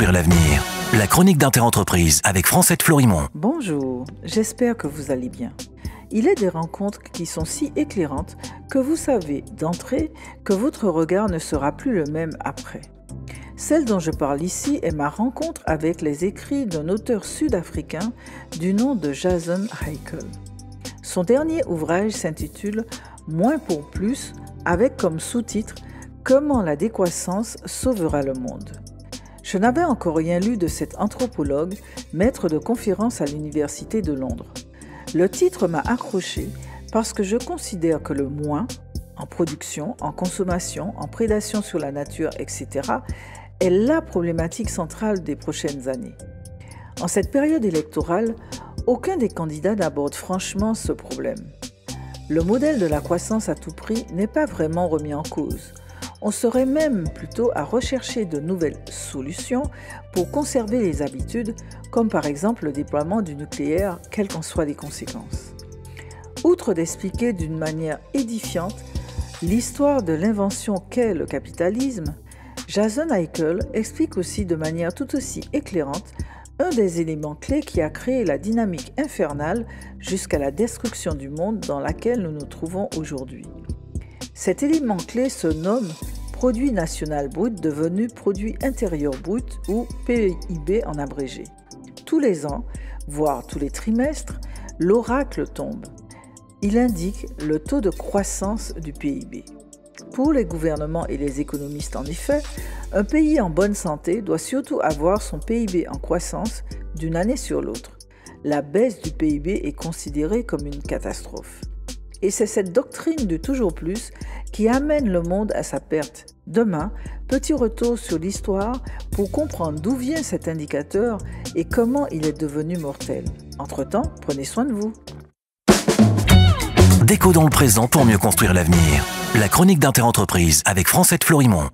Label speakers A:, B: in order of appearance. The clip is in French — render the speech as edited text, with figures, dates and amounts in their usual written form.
A: construire l'avenir. La chronique d'Interentreprise avec Francette Florimond.
B: Bonjour, j'espère que vous allez bien. Il est des rencontres qui sont si éclairantes que vous savez d'entrée que votre regard ne sera plus le même après. Celle dont je parle ici est ma rencontre avec les écrits d'un auteur sud-africain du nom de Jason Hickel. Son dernier ouvrage s'intitule « Moins pour plus » avec comme sous-titre « Comment la décroissance sauvera le monde ». Je n'avais encore rien lu de cet anthropologue, maître de conférences à l'Université de Londres. Le titre m'a accroché parce que je considère que le moins, en production, en consommation, en prédation sur la nature, etc., est la problématique centrale des prochaines années. En cette période électorale, aucun des candidats n'aborde franchement ce problème. Le modèle de la croissance à tout prix n'est pas vraiment remis en cause. On serait même plutôt à rechercher de nouvelles solutions pour conserver les habitudes, comme par exemple le déploiement du nucléaire, quelles qu'en soient les conséquences. Outre d'expliquer d'une manière édifiante l'histoire de l'invention qu'est le capitalisme, Jason Hickel explique aussi de manière tout aussi éclairante un des éléments clés qui a créé la dynamique infernale jusqu'à la destruction du monde dans laquelle nous nous trouvons aujourd'hui. Cet élément clé se nomme Produit national brut devenu Produit intérieur brut ou PIB en abrégé. Tous les ans, voire tous les trimestres, l'oracle tombe. Il indique le taux de croissance du PIB. Pour les gouvernements et les économistes en effet, un pays en bonne santé doit surtout avoir son PIB en croissance d'une année sur l'autre. La baisse du PIB est considérée comme une catastrophe. Et c'est cette doctrine du toujours plus qui amène le monde à sa perte. Demain, petit retour sur l'histoire pour comprendre d'où vient cet indicateur et comment il est devenu mortel. Entre-temps, prenez soin de vous.
A: Décodons le présent pour mieux construire l'avenir. La chronique d'Interentreprise avec Francette Florimond.